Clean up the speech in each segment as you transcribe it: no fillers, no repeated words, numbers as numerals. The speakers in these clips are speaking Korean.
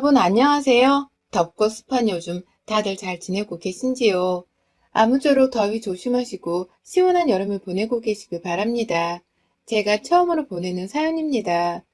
여러분 안녕하세요. 덥고 습한 요즘 다들 잘 지내고 계신지요? 아무쪼록 더위 조심하시고 시원한 여름을 보내고 계시길 바랍니다. 제가 처음으로 보내는 사연입니다.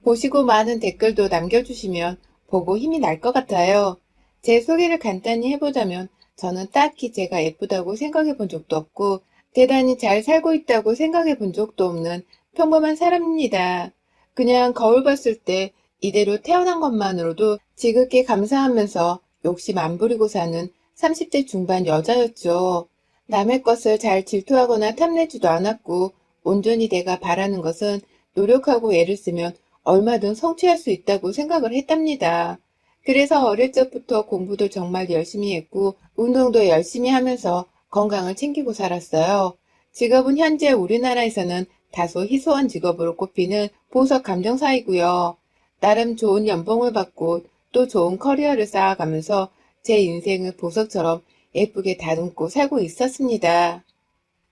보시고 많은 댓글도 남겨주시면 보고 힘이 날 것 같아요. 제 소개를 간단히 해보자면 저는 딱히 제가 예쁘다고 생각해 본 적도 없고 대단히 잘 살고 있다고 생각해 본 적도 없는 평범한 사람입니다. 그냥 거울 봤을 때 이대로 태어난 것만으로도 지극히 감사하면서 욕심 안 부리고 사는 30대 중반 여자였죠. 남의 것을 잘 질투하거나 탐내지도 않았고 온전히 내가 바라는 것은 노력하고 애를 쓰면 얼마든 성취할 수 있다고 생각을 했답니다. 그래서 어릴 적부터 공부도 정말 열심히 했고 운동도 열심히 하면서 건강을 챙기고 살았어요. 직업은 현재 우리나라에서는 다소 희소한 직업으로 꼽히는 보석 감정사이고요. 나름 좋은 연봉을 받고 또 좋은 커리어를 쌓아가면서 제 인생을 보석처럼 예쁘게 다듬고 살고 있었습니다.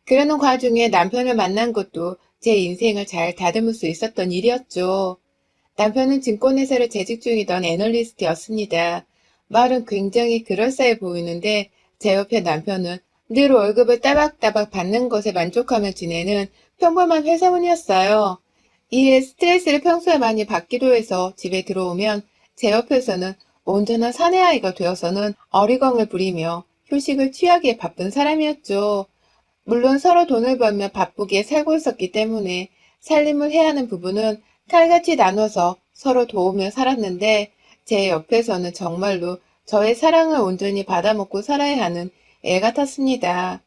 그러는 과중에 남편을 만난 것도 제 인생을 잘 다듬을 수 있었던 일이었죠. 남편은 증권회사를 재직 중이던 애널리스트였습니다. 말은 굉장히 그럴싸해 보이는데 제 옆에 남편은 늘 월급을 따박따박 받는 것에 만족하며 지내는 평범한 회사원이었어요. 이에 스트레스를 평소에 많이 받기도 해서 집에 들어오면 제 옆에서는 온전한 사내아이가 되어서는 어리광을 부리며 휴식을 취하기에 바쁜 사람이었죠. 물론 서로 돈을 벌며 바쁘게 살고 있었기 때문에 살림을 해야 하는 부분은 칼같이 나눠서 서로 도우며 살았는데 제 옆에서는 정말로 저의 사랑을 온전히 받아먹고 살아야 하는 애 같았습니다.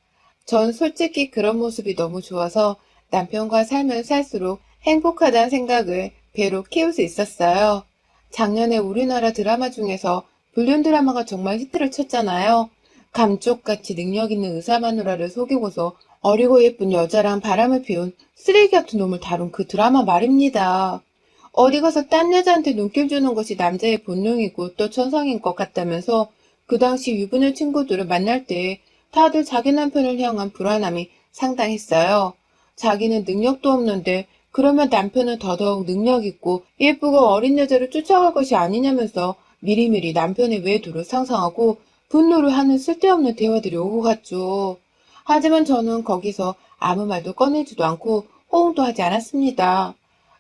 전 솔직히 그런 모습이 너무 좋아서 남편과 살면 살수록 행복하다는 생각을 배로 키울 수 있었어요. 작년에 우리나라 드라마 중에서 불륜 드라마가 정말 히트를 쳤잖아요. 감쪽같이 능력 있는 의사 마누라를 속이고서 어리고 예쁜 여자랑 바람을 피운 쓰레기 같은 놈을 다룬 그 드라마 말입니다. 어디 가서 딴 여자한테 눈길 주는 것이 남자의 본능이고 또 천성인 것 같다면서 그 당시 유부녀 친구들을 만날 때 다들 자기 남편을 향한 불안함이 상당했어요. 자기는 능력도 없는데 그러면 남편은 더더욱 능력 있고 예쁘고 어린 여자를 쫓아갈 것이 아니냐면서 미리미리 남편의 외도를 상상하고 분노를 하는 쓸데없는 대화들이 오고 갔죠. 하지만 저는 거기서 아무 말도 꺼내지도 않고 호응도 하지 않았습니다.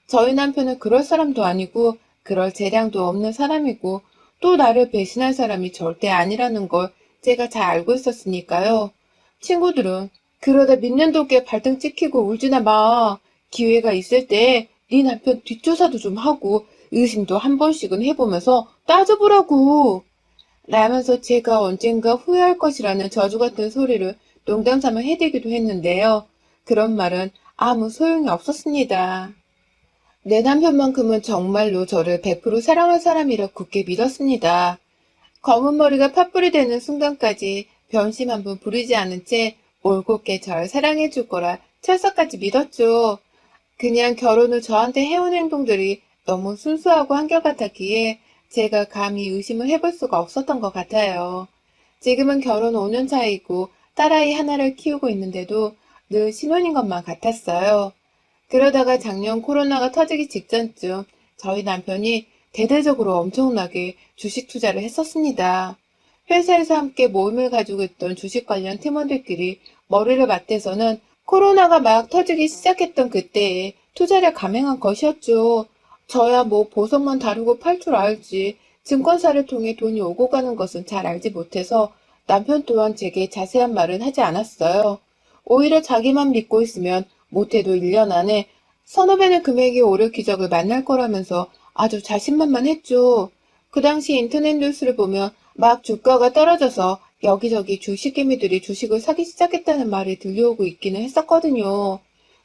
저희 남편은 그럴 사람도 아니고 그럴 재량도 없는 사람이고 또 나를 배신할 사람이 절대 아니라는 걸 제가 잘 알고 있었으니까요. 친구들은 그러다 민년도께 발등 찍히고 울지나 마. 기회가 있을 때 네 남편 뒷조사도 좀 하고 의심도 한 번씩은 해보면서 따져보라고. 라면서 제가 언젠가 후회할 것이라는 저주 같은 소리를 농담 삼아 해대기도 했는데요. 그런 말은 아무 소용이 없었습니다. 내 남편만큼은 정말로 저를 100% 사랑할 사람이라 굳게 믿었습니다. 검은 머리가 팥불이 되는 순간까지 변심 한 번 부리지 않은 채 올곧게 절 사랑해줄 거라 철석까지 믿었죠. 그냥 결혼을 저한테 해온 행동들이 너무 순수하고 한결같았기에 제가 감히 의심을 해볼 수가 없었던 것 같아요. 지금은 결혼 5년 차이고 딸아이 하나를 키우고 있는데도 늘 신혼인 것만 같았어요. 그러다가 작년 코로나가 터지기 직전쯤 저희 남편이 대대적으로 엄청나게 주식 투자를 했었습니다. 회사에서 함께 모임을 가지고 있던 주식 관련 팀원들끼리 머리를 맞대서는 코로나가 막 터지기 시작했던 그때에 투자를 감행한 것이었죠. 저야 뭐 보석만 다루고 팔 줄 알지 증권사를 통해 돈이 오고 가는 것은 잘 알지 못해서 남편 또한 제게 자세한 말은 하지 않았어요. 오히려 자기만 믿고 있으면 못해도 1년 안에 서너 배는 금액이 오를 기적을 만날 거라면서 아주 자신만만했죠. 그 당시 인터넷 뉴스를 보면 막 주가가 떨어져서 여기저기 주식 개미들이 주식을 사기 시작했다는 말이 들려오고 있기는 했었거든요.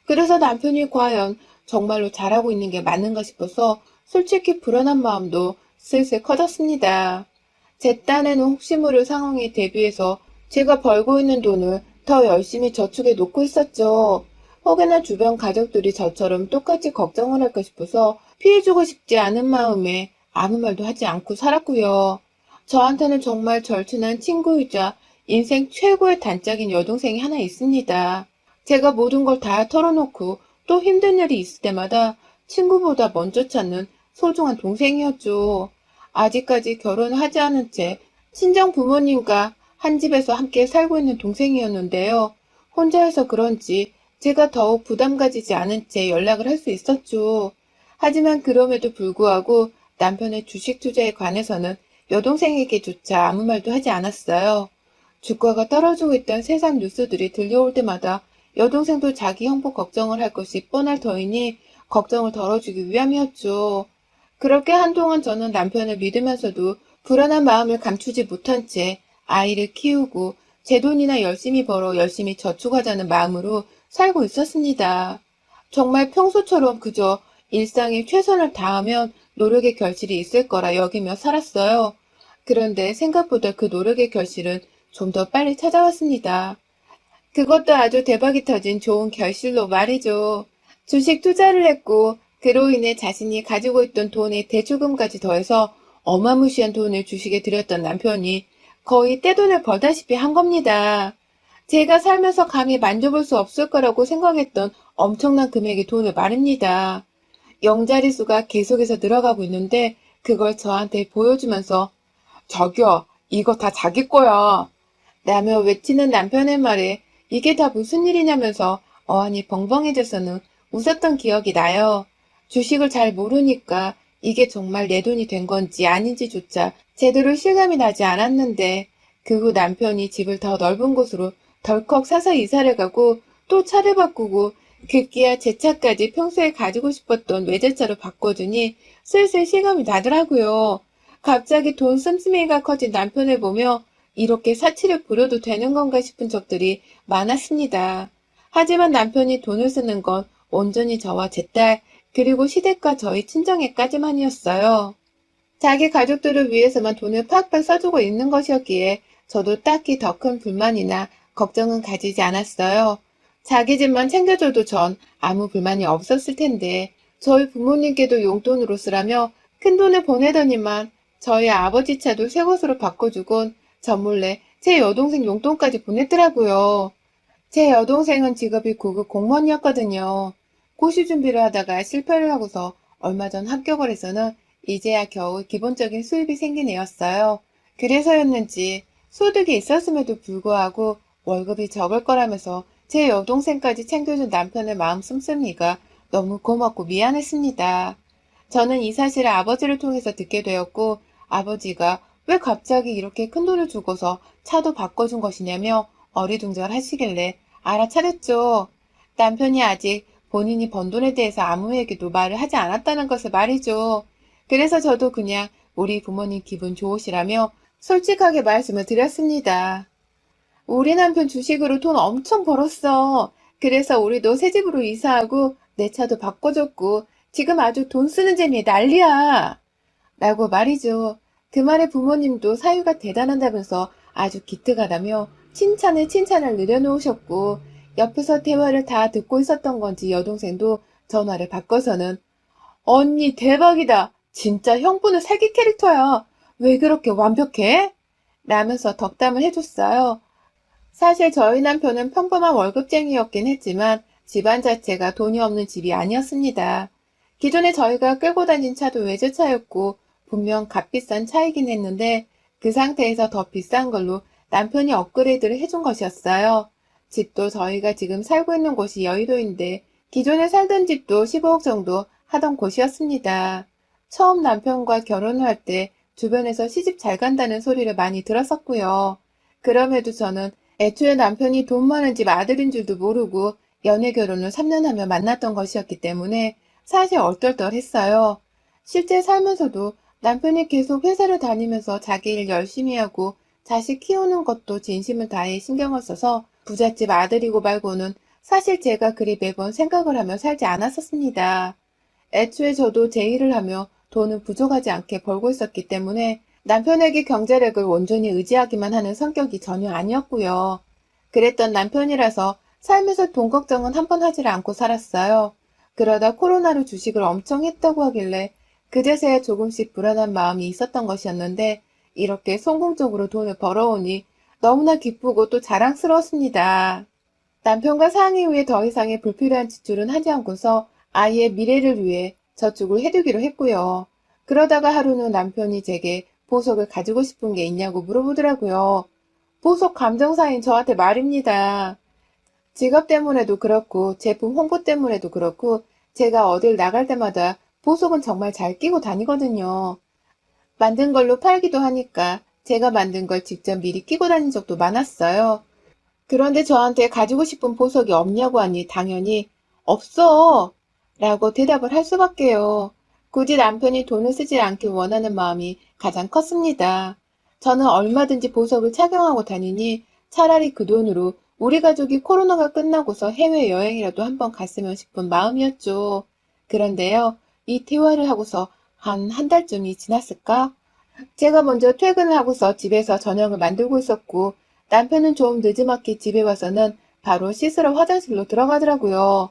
그래서 남편이 과연 정말로 잘하고 있는 게 맞는가 싶어서 솔직히 불안한 마음도 슬슬 커졌습니다. 제 딴에는 혹시 모를 상황에 대비해서 제가 벌고 있는 돈을 더 열심히 저축해 놓고 있었죠. 혹여나 주변 가족들이 저처럼 똑같이 걱정을 할까 싶어서 피해주고 싶지 않은 마음에 아무 말도 하지 않고 살았고요. 저한테는 정말 절친한 친구이자 인생 최고의 단짝인 여동생이 하나 있습니다. 제가 모든 걸 다 털어놓고 또 힘든 일이 있을 때마다 친구보다 먼저 찾는 소중한 동생이었죠. 아직까지 결혼을 하지 않은 채 친정 부모님과 한 집에서 함께 살고 있는 동생이었는데요. 혼자여서 그런지 제가 더욱 부담 가지지 않은 채 연락을 할 수 있었죠. 하지만 그럼에도 불구하고 남편의 주식 투자에 관해서는 여동생에게조차 아무 말도 하지 않았어요. 주가가 떨어지고 있던 세상 뉴스들이 들려올 때마다 여동생도 자기 형부 걱정을 할 것이 뻔할 터이니 걱정을 덜어주기 위함이었죠. 그렇게 한동안 저는 남편을 믿으면서도 불안한 마음을 감추지 못한 채 아이를 키우고 제 돈이나 열심히 벌어 열심히 저축하자는 마음으로 살고 있었습니다. 정말 평소처럼 그저 일상에 최선을 다하면 노력의 결실이 있을 거라 여기며 살았어요. 그런데 생각보다 그 노력의 결실은 좀 더 빨리 찾아왔습니다. 그것도 아주 대박이 터진 좋은 결실로 말이죠. 주식 투자를 했고 그로 인해 자신이 가지고 있던 돈의 대출금까지 더해서 어마무시한 돈을 주식에 들였던 남편이 거의 떼돈을 벌다시피 한 겁니다. 제가 살면서 감히 만져볼 수 없을 거라고 생각했던 엄청난 금액의 돈을 말입니다. 0자릿수가 계속해서 늘어가고 있는데 그걸 저한테 보여주면서 자기야, 이거 다 자기 거야 라며 외치는 남편의 말에 이게 다 무슨 일이냐면서 어안이 벙벙해져서는 웃었던 기억이 나요. 주식을 잘 모르니까 이게 정말 내 돈이 된 건지 아닌지조차 제대로 실감이 나지 않았는데 그 후 남편이 집을 더 넓은 곳으로 덜컥 사서 이사를 가고 또 차를 바꾸고 급기야 제 차까지 평소에 가지고 싶었던 외제차로 바꿔주니 슬슬 실감이 나더라고요. 갑자기 돈 씀씀이가 커진 남편을 보며 이렇게 사치를 부려도 되는 건가 싶은 적들이 많았습니다. 하지만 남편이 돈을 쓰는 건 온전히 저와 제 딸, 그리고 시댁과 저희 친정에까지만이었어요. 자기 가족들을 위해서만 돈을 팍팍 써주고 있는 것이었기에 저도 딱히 더 큰 불만이나 걱정은 가지지 않았어요. 자기 집만 챙겨줘도 전 아무 불만이 없었을 텐데 저희 부모님께도 용돈으로 쓰라며 큰돈을 보내더니만 저희 아버지 차도 새 것으로 바꿔주곤 저 몰래 제 여동생 용돈까지 보냈더라고요. 제 여동생은 직업이 고급 공무원이었거든요. 고시 준비를 하다가 실패를 하고서 얼마 전 합격을 해서는 이제야 겨우 기본적인 수입이 생긴 애였어요. 그래서였는지 소득이 있었음에도 불구하고 월급이 적을 거라면서 제 여동생까지 챙겨준 남편의 마음 씀씀이가 너무 고맙고 미안했습니다. 저는 이 사실을 아버지를 통해서 듣게 되었고 아버지가 왜 갑자기 이렇게 큰 돈을 주고서 차도 바꿔준 것이냐며 어리둥절하시길래 알아차렸죠. 남편이 아직 본인이 번 돈에 대해서 아무에게도 말을 하지 않았다는 것을 말이죠. 그래서 저도 그냥 우리 부모님 기분 좋으시라며 솔직하게 말씀을 드렸습니다. 우리 남편 주식으로 돈 엄청 벌었어. 그래서 우리도 새 집으로 이사하고 내 차도 바꿔줬고 지금 아주 돈 쓰는 재미에 난리야. 라고 말이죠. 그 말에 부모님도 사유가 대단하다면서 아주 기특하다며 칭찬을 늘여놓으셨고 옆에서 대화를 다 듣고 있었던 건지 여동생도 전화를 바꿔서는 언니 대박이다. 진짜 형부는 사기 캐릭터야. 왜 그렇게 완벽해? 라면서 덕담을 해줬어요. 사실 저희 남편은 평범한 월급쟁이였긴 했지만 집안 자체가 돈이 없는 집이 아니었습니다. 기존에 저희가 끌고 다닌 차도 외제차였고 분명 값비싼 차이긴 했는데 그 상태에서 더 비싼 걸로 남편이 업그레이드를 해준 것이었어요. 집도 저희가 지금 살고 있는 곳이 여의도인데 기존에 살던 집도 15억 정도 하던 곳이었습니다. 처음 남편과 결혼을 할 때 주변에서 시집 잘 간다는 소리를 많이 들었었고요. 그럼에도 저는 애초에 남편이 돈 많은 집 아들인 줄도 모르고 연애 결혼을 3년 하며 만났던 것이었기 때문에 사실 얼떨떨했어요. 실제 살면서도 남편이 계속 회사를 다니면서 자기 일 열심히 하고 자식 키우는 것도 진심을 다해 신경을 써서 부잣집 아들이고 말고는 사실 제가 그리 매번 생각을 하며 살지 않았었습니다. 애초에 저도 제 일을 하며 돈은 부족하지 않게 벌고 있었기 때문에 남편에게 경제력을 온전히 의지하기만 하는 성격이 전혀 아니었고요. 그랬던 남편이라서 삶에서 돈 걱정은 한 번 하질 않고 살았어요. 그러다 코로나로 주식을 엄청 했다고 하길래 그제서야 조금씩 불안한 마음이 있었던 것이었는데 이렇게 성공적으로 돈을 벌어오니 너무나 기쁘고 또 자랑스러웠습니다. 남편과 상의 후에 더 이상의 불필요한 지출은 하지 않고서 아이의 미래를 위해 저축을 해두기로 했고요. 그러다가 하루는 남편이 제게 보석을 가지고 싶은 게 있냐고 물어보더라고요. 보석 감정사인 저한테 말입니다. 직업 때문에도 그렇고 제품 홍보 때문에도 그렇고 제가 어딜 나갈 때마다 보석은 정말 잘 끼고 다니거든요. 만든 걸로 팔기도 하니까 제가 만든 걸 직접 미리 끼고 다닌 적도 많았어요. 그런데 저한테 가지고 싶은 보석이 없냐고 하니 당연히 없어 라고 대답을 할 수밖에요. 굳이 남편이 돈을 쓰지 않길 원하는 마음이 가장 컸습니다. 저는 얼마든지 보석을 착용하고 다니니 차라리 그 돈으로 우리 가족이 코로나가 끝나고서 해외여행이라도 한번 갔으면 싶은 마음이었죠. 그런데요, 이 대화를 하고서 한 달쯤이 지났을까? 제가 먼저 퇴근을 하고서 집에서 저녁을 만들고 있었고 남편은 좀 늦지막히 집에 와서는 바로 씻으러 화장실로 들어가더라고요.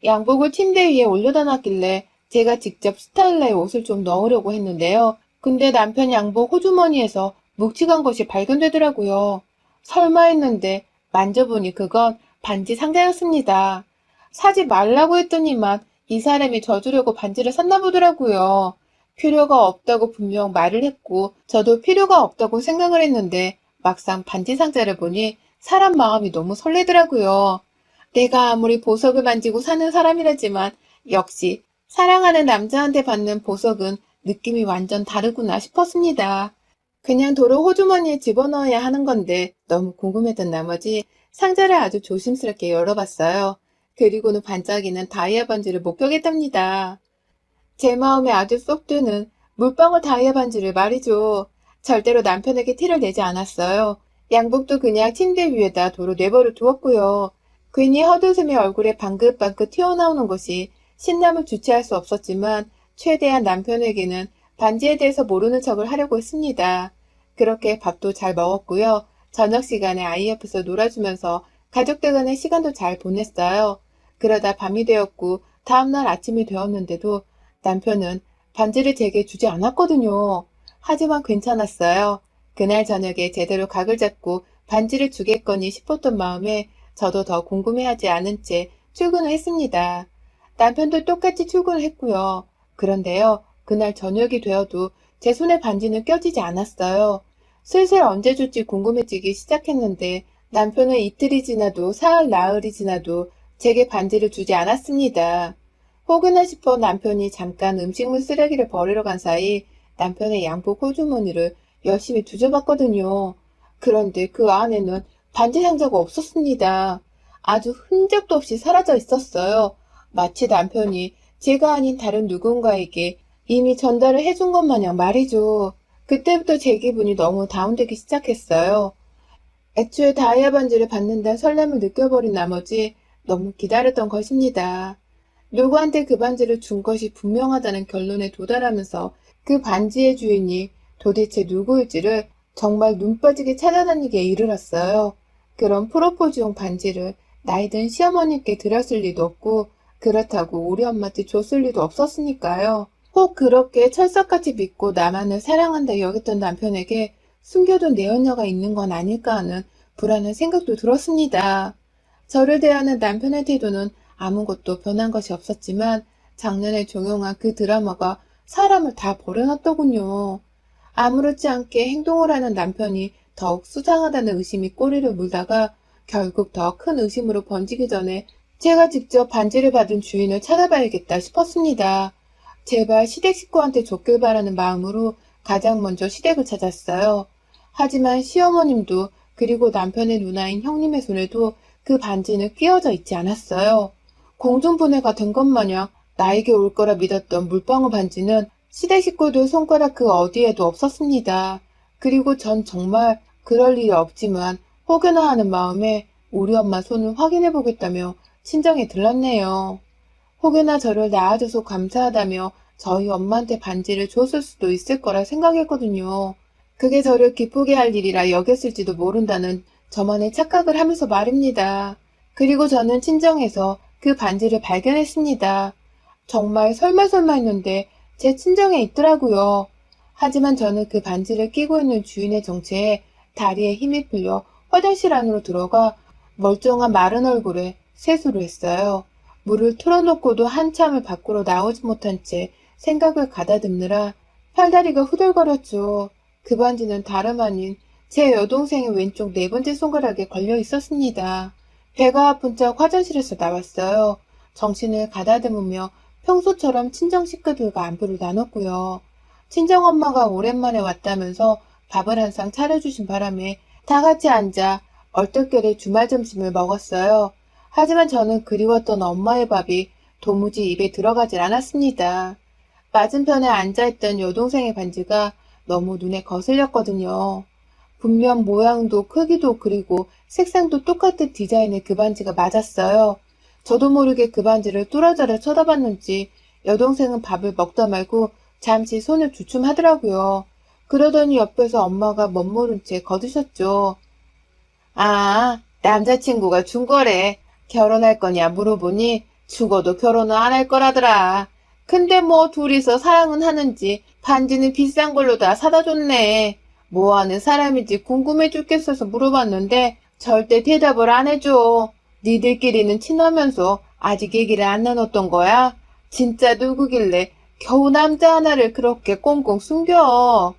양복을 침대 위에 올려다 놨길래 제가 직접 스타일러에 옷을 좀 넣으려고 했는데요. 근데 남편 양복 호주머니에서 묵직한 것이 발견되더라고요. 설마 했는데 만져보니 그건 반지 상자였습니다. 사지 말라고 했더니만 이 사람이 저 주려고 반지를 샀나 보더라고요. 필요가 없다고 분명 말을 했고 저도 필요가 없다고 생각을 했는데 막상 반지 상자를 보니 사람 마음이 너무 설레더라고요. 내가 아무리 보석을 만지고 사는 사람이라지만 역시 사랑하는 남자한테 받는 보석은 느낌이 완전 다르구나 싶었습니다. 그냥 도로 호주머니에 집어넣어야 하는 건데 너무 궁금했던 나머지 상자를 아주 조심스럽게 열어봤어요. 그리고는 반짝이는 다이아 반지를 목격했답니다. 제 마음에 아주 쏙 드는 물방울 다이아 반지를 말이죠. 절대로 남편에게 티를 내지 않았어요. 양복도 그냥 침대 위에다 도로 내버려 두었고요. 괜히 헛웃음이 얼굴에 방긋방긋 튀어나오는 것이 신남을 주체할 수 없었지만 최대한 남편에게는 반지에 대해서 모르는 척을 하려고 했습니다. 그렇게 밥도 잘 먹었고요. 저녁 시간에 아이 옆에서 놀아주면서 가족들 간의 시간도 잘 보냈어요. 그러다 밤이 되었고 다음날 아침이 되었는데도 남편은 반지를 제게 주지 않았거든요. 하지만 괜찮았어요. 그날 저녁에 제대로 각을 잡고 반지를 주겠거니 싶었던 마음에 저도 더 궁금해하지 않은 채 출근을 했습니다. 남편도 똑같이 출근을 했고요. 그런데요, 그날 저녁이 되어도 제 손에 반지는 껴지지 않았어요. 슬슬 언제 줄지 궁금해지기 시작했는데 남편은 이틀이 지나도 사흘 나흘이 지나도 제게 반지를 주지 않았습니다. 혹여나 싶어 남편이 잠깐 음식물 쓰레기를 버리러 간 사이 남편의 양복 호주머니를 열심히 뒤져봤거든요. 그런데 그 안에는 반지 상자가 없었습니다. 아주 흔적도 없이 사라져 있었어요. 마치 남편이 제가 아닌 다른 누군가에게 이미 전달을 해준 것 마냥 말이죠. 그때부터 제 기분이 너무 다운되기 시작했어요. 애초에 다이아 반지를 받는다는 설렘을 느껴버린 나머지 너무 기다렸던 것입니다. 누구한테 그 반지를 준 것이 분명하다는 결론에 도달하면서 그 반지의 주인이 도대체 누구일지를 정말 눈 빠지게 찾아다니게 이르렀어요. 그런 프로포즈용 반지를 나이든 시어머님께 드렸을 리도 없고 그렇다고 우리 엄마한테 줬을 리도 없었으니까요. 혹 그렇게 철석같이 믿고 나만을 사랑한다 여겼던 남편에게 숨겨둔 내연녀가 있는 건 아닐까 하는 불안한 생각도 들었습니다. 저를 대하는 남편의 태도는 아무것도 변한 것이 없었지만 작년에 종영한 그 드라마가 사람을 다 버려놨더군요. 아무렇지 않게 행동을 하는 남편이 더욱 수상하다는 의심이 꼬리를 물다가 결국 더 큰 의심으로 번지기 전에 제가 직접 반지를 받은 주인을 찾아봐야겠다 싶었습니다. 제발 시댁 식구한테 줬길 바라는 마음으로 가장 먼저 시댁을 찾았어요. 하지만 시어머님도 그리고 남편의 누나인 형님의 손에도 그 반지는 끼워져 있지 않았어요. 공중분해가 된 것 마냥 나에게 올 거라 믿었던 물방울 반지는 시댁 식구들 손가락 그 어디에도 없었습니다. 그리고 전 정말 그럴 일이 없지만 혹여나 하는 마음에 우리 엄마 손을 확인해 보겠다며 친정에 들렀네요. 혹여나 저를 낳아줘서 감사하다며 저희 엄마한테 반지를 줬을 수도 있을 거라 생각했거든요. 그게 저를 기쁘게 할 일이라 여겼을지도 모른다는 저만의 착각을 하면서 말입니다. 그리고 저는 친정에서 그 반지를 발견했습니다. 정말 설마 했는데 제 친정에 있더라고요. 하지만 저는 그 반지를 끼고 있는 주인의 정체에 다리에 힘이 풀려 화장실 안으로 들어가 멀쩡한 마른 얼굴에 세수를 했어요. 물을 틀어놓고도 한참을 밖으로 나오지 못한 채 생각을 가다듬느라 팔다리가 후들거렸죠. 그 반지는 다름 아닌 제 여동생의 왼쪽 네 번째 손가락에 걸려 있었습니다. 배가 아픈 척 화장실에서 나왔어요. 정신을 가다듬으며 평소처럼 친정 식구들과 안부를 나눴고요. 친정엄마가 오랜만에 왔다면서 밥을 한 상 차려주신 바람에 다 같이 앉아 얼떨결에 주말 점심을 먹었어요. 하지만 저는 그리웠던 엄마의 밥이 도무지 입에 들어가질 않았습니다. 맞은편에 앉아있던 여동생의 반지가 너무 눈에 거슬렸거든요. 분명 모양도 크기도 그리고 색상도 똑같은 디자인의 그 반지가 맞았어요. 저도 모르게 그 반지를 뚫어져라 쳐다봤는지 여동생은 밥을 먹다 말고 잠시 손을 주춤하더라고요. 그러더니 옆에서 엄마가 멋모른 채 거두셨죠. 아, 남자친구가 준 거래. 결혼할 거냐 물어보니 죽어도 결혼은 안 할 거라더라. 근데 뭐 둘이서 사랑은 하는지 반지는 비싼 걸로 다 사다 줬네. 뭐 하는 사람인지 궁금해 죽겠어서 물어봤는데 절대 대답을 안 해줘. 니들끼리는 친하면서 아직 얘기를 안 나눴던 거야? 진짜 누구길래 겨우 남자 하나를 그렇게 꽁꽁 숨겨?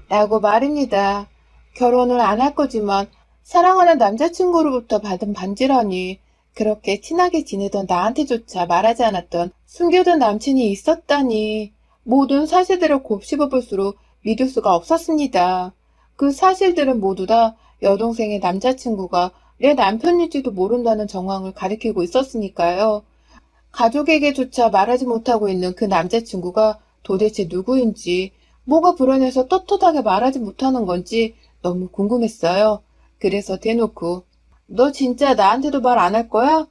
라고 말입니다. 결혼을 안 할 거지만 사랑하는 남자친구로부터 받은 반지라니. 그렇게 친하게 지내던 나한테조차 말하지 않았던 숨겨둔 남친이 있었다니. 모든 사실들을 곱씹어 볼수록 믿을 수가 없었습니다. 그 사실들은 모두 다 여동생의 남자친구가 내 남편일지도 모른다는 정황을 가리키고 있었으니까요. 가족에게조차 말하지 못하고 있는 그 남자친구가 도대체 누구인지, 뭐가 불안해서 떳떳하게 말하지 못하는 건지 너무 궁금했어요. 그래서 대놓고 너 진짜 나한테도 말 안 할 거야?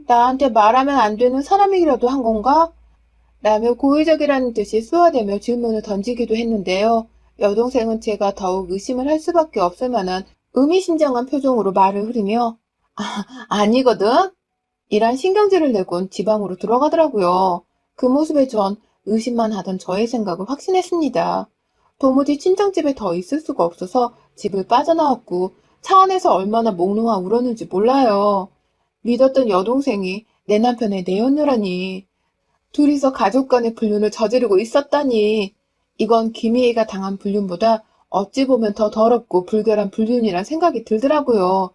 나한테 말하면 안 되는 사람이라도 한 건가? 라며 고의적이라는 듯이 쏘아대며 질문을 던지기도 했는데요. 여동생은 제가 더욱 의심을 할 수밖에 없을 만한 의미심장한 표정으로 말을 흐리며 아니거든? 이란 신경질을 내곤 지방으로 들어가더라고요. 그 모습에 전 의심만 하던 저의 생각을 확신했습니다. 도무지 친정집에 더 있을 수가 없어서 집을 빠져나왔고 차 안에서 얼마나 몽롱하 울었는지 몰라요. 믿었던 여동생이 내 남편의 내연녀라니. 둘이서 가족 간의 불륜을 저지르고 있었다니. 이건 김희애가 당한 불륜보다 어찌 보면 더 더럽고 불결한 불륜이란 생각이 들더라고요.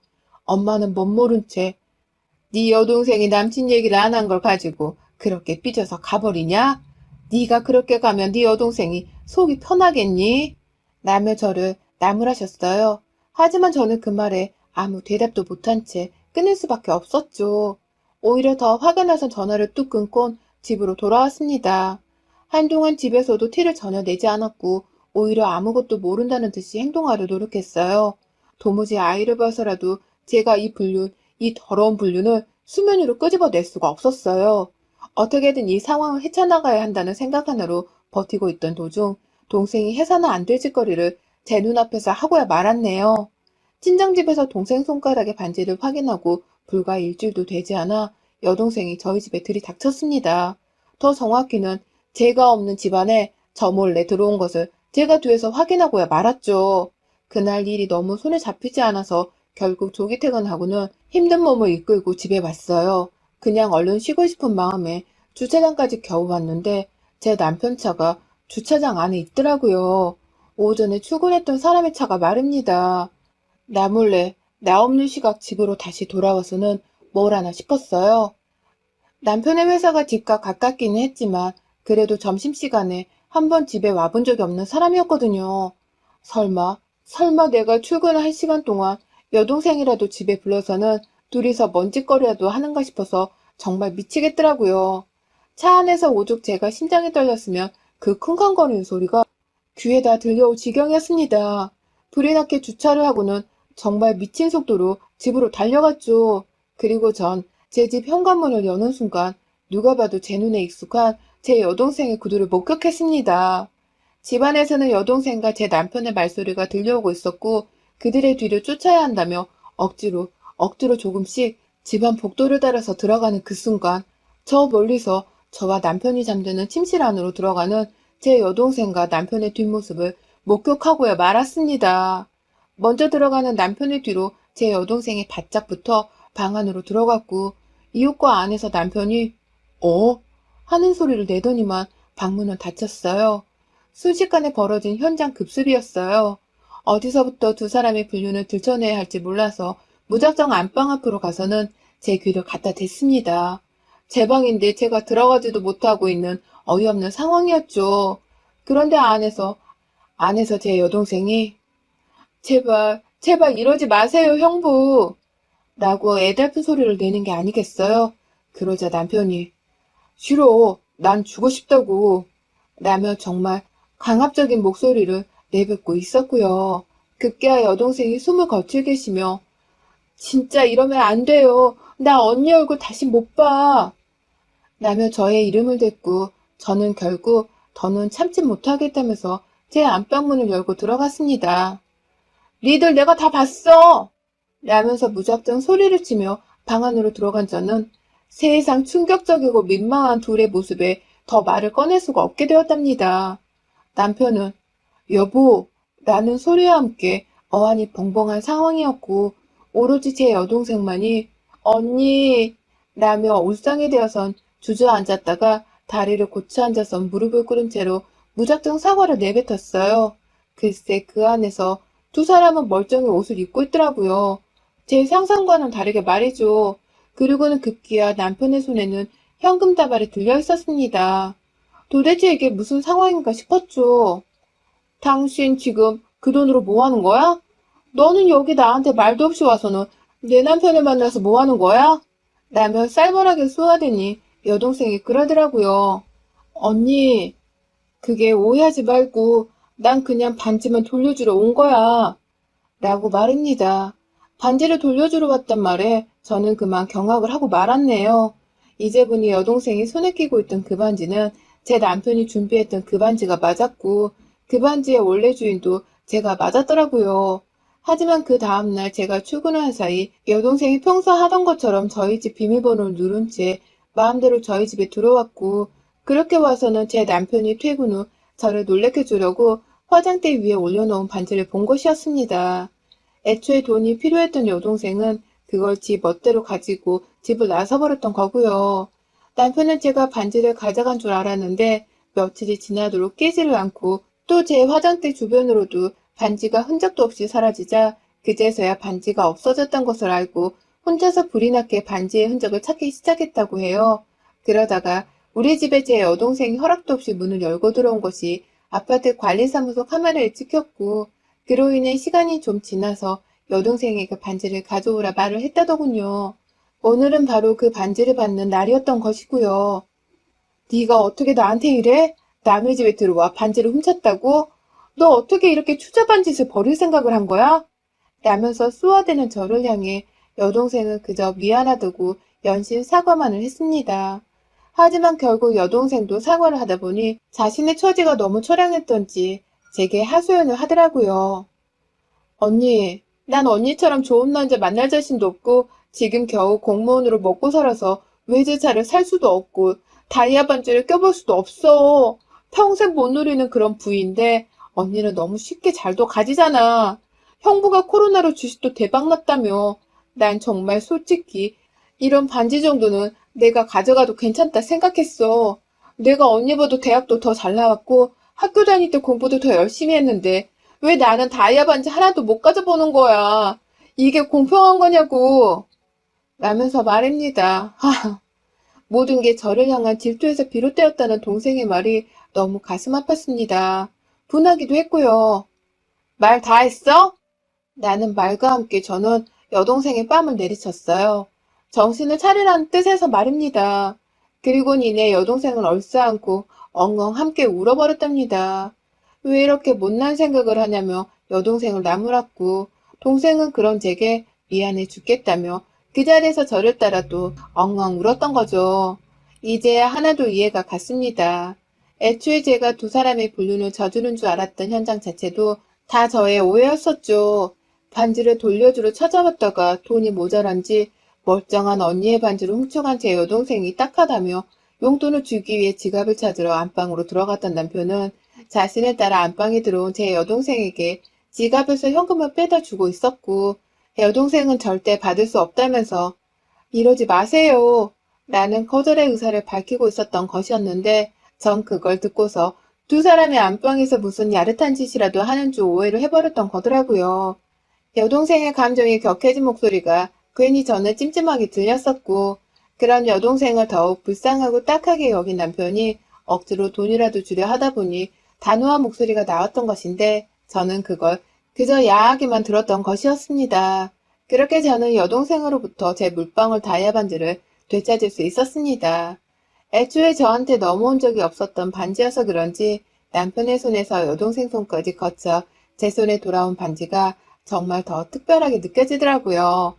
엄마는 멋모른 채 네 여동생이 남친 얘기를 안 한 걸 가지고 그렇게 삐져서 가버리냐? 네가 그렇게 가면 네 여동생이 속이 편하겠니? 라며 저를 나무라셨어요. 하지만 저는 그 말에 아무 대답도 못한 채 끊을 수밖에 없었죠. 오히려 더 화가 나서 전화를 뚝 끊곤 집으로 돌아왔습니다. 한동안 집에서도 티를 전혀 내지 않았고 오히려 아무것도 모른다는 듯이 행동하려 노력했어요. 도무지 아이를 봐서라도 제가 이 더러운 불륜을 수면 위로 끄집어낼 수가 없었어요. 어떻게든 이 상황을 헤쳐나가야 한다는 생각 하나로 버티고 있던 도중 동생이 해서는 안 될 짓거리를 제 눈앞에서 하고야 말았네요. 친정집에서 동생 손가락의 반지를 확인하고 불과 일주일도 되지 않아 여동생이 저희 집에 들이닥쳤습니다. 더 정확히는 제가 없는 집안에 저 몰래 들어온 것을 제가 뒤에서 확인하고야 말았죠. 그날 일이 너무 손에 잡히지 않아서 결국 조기 퇴근하고는 힘든 몸을 이끌고 집에 왔어요. 그냥 얼른 쉬고 싶은 마음에 주차장까지 겨우 왔는데 제 남편 차가 주차장 안에 있더라고요. 오전에 출근했던 사람의 차가 말입니다. 나 몰래 나 없는 시각 집으로 다시 돌아와서는 뭘 하나 싶었어요. 남편의 회사가 집과 가깝기는 했지만 그래도 점심시간에 한 번 집에 와본 적이 없는 사람이었거든요. 설마 내가 출근할 시간 동안 여동생이라도 집에 불러서는 둘이서 먼짓거리라도 하는가 싶어서 정말 미치겠더라고요. 차 안에서 오죽 제가 심장이 떨렸으면 그 쿵쾅거리는 소리가 귀에 다 들려올 지경이었습니다. 불이 나게 주차를 하고는 정말 미친 속도로 집으로 달려갔죠. 그리고 전 제 집 현관문을 여는 순간 누가 봐도 제 눈에 익숙한 제 여동생의 구두를 목격했습니다. 집안에서는 여동생과 제 남편의 말소리가 들려오고 있었고 그들의 뒤를 쫓아야 한다며 억지로 조금씩 집안 복도를 따라서 들어가는 그 순간 저 멀리서 저와 남편이 잠드는 침실 안으로 들어가는 제 여동생과 남편의 뒷모습을 목격하고야 말았습니다. 먼저 들어가는 남편의 뒤로 제 여동생이 바짝 붙어 방 안으로 들어갔고 이웃과 안에서 남편이 하는 소리를 내더니만 방문은 닫혔어요. 순식간에 벌어진 현장 급습이었어요. 어디서부터 두 사람의 불륜을 들춰내야 할지 몰라서 무작정 안방 앞으로 가서는 제 귀를 갖다 댔습니다. 제 방인데 제가 들어가지도 못하고 있는 어이없는 상황이었죠. 그런데 안에서 제 여동생이 제발, 제발 이러지 마세요, 형부. 라고 애달픈 소리를 내는 게 아니겠어요? 그러자 남편이 싫어, 난 죽고 싶다고. 라며 정말 강압적인 목소리를 내뱉고 있었고요. 급기야 여동생이 숨을 거칠 계시며 진짜 이러면 안 돼요. 나 언니 얼굴 다시 못 봐. 라며 저의 이름을 댔고 저는 결국 더는 참지 못하겠다면서 제 안방문을 열고 들어갔습니다. 니들 내가 다 봤어! 라면서 무작정 소리를 치며 방 안으로 들어간 저는 세상 충격적이고 민망한 둘의 모습에 더 말을 꺼낼 수가 없게 되었답니다. 남편은 여보 라는 소리와 함께 어안이 벙벙한 상황이었고 오로지 제 여동생만이 언니 라며 울상이 되어선 주저앉았다가 다리를 고쳐 앉아서 무릎을 꿇은 채로 무작정 사과를 내뱉었어요. 글쎄 그 안에서 두 사람은 멀쩡히 옷을 입고 있더라고요. 제 상상과는 다르게 말이죠. 그리고는 급기야 남편의 손에는 현금 다발이 들려 있었습니다. 도대체 이게 무슨 상황인가 싶었죠. 당신 지금 그 돈으로 뭐 하는 거야? 너는 여기 나한테 말도 없이 와서는 내 남편을 만나서 뭐 하는 거야? 라며 쌀벌하게 쏘아대니 여동생이 그러더라고요. 언니, 그게 오해하지 말고 난 그냥 반지만 돌려주러 온 거야. 라고 말합니다. 반지를 돌려주러 왔단 말에 저는 그만 경악을 하고 말았네요. 이제 보니 여동생이 손에 끼고 있던 그 반지는 제 남편이 준비했던 그 반지가 맞았고 그 반지의 원래 주인도 제가 맞았더라고요. 하지만 그 다음날 제가 출근한 사이 여동생이 평소 하던 것처럼 저희 집 비밀번호를 누른 채 마음대로 저희 집에 들어왔고 그렇게 와서는 제 남편이 퇴근 후 저를 놀래켜 주려고 화장대 위에 올려놓은 반지를 본 것이었습니다. 애초에 돈이 필요했던 여동생은 그걸 지 멋대로 가지고 집을 나서버렸던 거고요. 남편은 제가 반지를 가져간 줄 알았는데 며칠이 지나도록 깨지를 않고 또 제 화장대 주변으로도 반지가 흔적도 없이 사라지자 그제서야 반지가 없어졌던 것을 알고 혼자서 불이 나게 반지의 흔적을 찾기 시작했다고 해요. 그러다가 우리 집에 제 여동생이 허락도 없이 문을 열고 들어온 것이 아파트 관리사무소 카메라에 찍혔고 그로 인해 시간이 좀 지나서 여동생에게 반지를 가져오라 말을 했다더군요. 오늘은 바로 그 반지를 받는 날이었던 것이고요. 네가 어떻게 나한테 이래? 남의 집에 들어와 반지를 훔쳤다고? 너 어떻게 이렇게 추잡한 짓을 벌일 생각을 한 거야? 라면서 쏘아대는 저를 향해 여동생은 그저 미안하다고 연신 사과만을 했습니다. 하지만 결국 여동생도 사과를 하다 보니 자신의 처지가 너무 처량했던지 제게 하소연을 하더라고요. 언니, 난 언니처럼 좋은 남자 만날 자신도 없고 지금 겨우 공무원으로 먹고 살아서 외제차를 살 수도 없고 다이아 반지를 껴볼 수도 없어. 평생 못 누리는 그런 부위인데 언니는 너무 쉽게 잘도 가지잖아. 형부가 코로나로 주식도 대박났다며. 난 정말 솔직히 이런 반지 정도는 내가 가져가도 괜찮다 생각했어. 내가 언니보다 대학도 더 잘 나왔고 학교 다닐 때 공부도 더 열심히 했는데 왜 나는 다이아 반지 하나도 못 가져보는 거야. 이게 공평한 거냐고. 라면서 말합니다. 모든 게 저를 향한 질투에서 비롯되었다는 동생의 말이 너무 가슴 아팠습니다. 분하기도 했고요. 말 다 했어? 라는 말과 함께 저는 여동생의 뺨을 내리쳤어요. 정신을 차리라는 뜻에서 말입니다. 그리고 이내 여동생은 얼싸안고 엉엉 함께 울어버렸답니다. 왜 이렇게 못난 생각을 하냐며 여동생을 나무랐고 동생은 그런 제게 미안해 죽겠다며 그 자리에서 저를 따라 또 엉엉 울었던 거죠. 이제야 하나도 이해가 갔습니다. 애초에 제가 두 사람의 불륜을 저지른 줄 알았던 현장 자체도 다 저의 오해였었죠. 반지를 돌려주러 찾아왔다가 돈이 모자란지 멀쩡한 언니의 반지를 훔쳐간 제 여동생이 딱하다며 용돈을 주기 위해 지갑을 찾으러 안방으로 들어갔던 남편은 자신을 따라 안방에 들어온 제 여동생에게 지갑에서 현금을 빼다 주고 있었고 여동생은 절대 받을 수 없다면서 이러지 마세요 라는 거절의 의사를 밝히고 있었던 것이었는데 전 그걸 듣고서 두 사람이 안방에서 무슨 야릇한 짓이라도 하는 줄 오해를 해버렸던 거더라고요. 여동생의 감정이 격해진 목소리가 괜히 저는 찜찜하게 들렸었고, 그런 여동생을 더욱 불쌍하고 딱하게 여긴 남편이 억지로 돈이라도 주려 하다 보니 단호한 목소리가 나왔던 것인데, 저는 그걸 그저 야하게만 들었던 것이었습니다. 그렇게 저는 여동생으로부터 제 물방울 다이아 반지를 되찾을 수 있었습니다. 애초에 저한테 넘어온 적이 없었던 반지여서 그런지 남편의 손에서 여동생 손까지 거쳐 제 손에 돌아온 반지가 정말 더 특별하게 느껴지더라고요.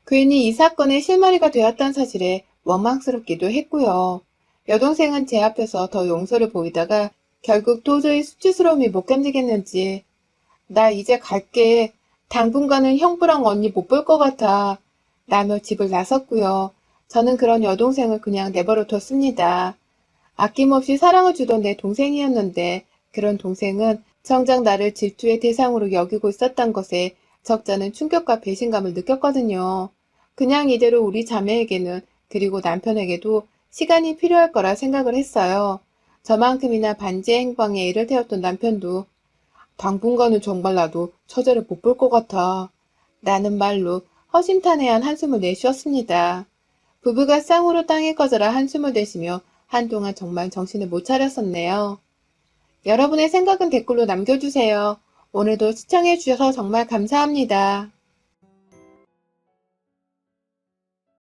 괜히 이 사건의 실마리가 되었던 사실에 원망스럽기도 했고요. 여동생은 제 앞에서 더 용서를 보이다가 결국 도저히 수치스러움이 못 견디겠는지 나 이제 갈게. 당분간은 형부랑 언니 못 볼 것 같아. 라며 집을 나섰고요. 저는 그런 여동생을 그냥 내버려 뒀습니다. 아낌없이 사랑을 주던 내 동생이었는데 그런 동생은 정작 나를 질투의 대상으로 여기고 있었던 것에 적잖은 충격과 배신감을 느꼈거든요. 그냥 이대로 우리 자매에게는 그리고 남편에게도 시간이 필요할 거라 생각을 했어요. 저만큼이나 반지의 행방에 애를 태웠던 남편도 당분간은 정말 나도 처제를 못 볼 것 같아. 라는 말로 허심탄회한 한숨을 내쉬었습니다. 부부가 쌍으로 땅에 꺼져라 한숨을 내쉬며 한동안 정말 정신을 못 차렸었네요. 여러분의 생각은 댓글로 남겨주세요. 오늘도 시청해주셔서 정말 감사합니다.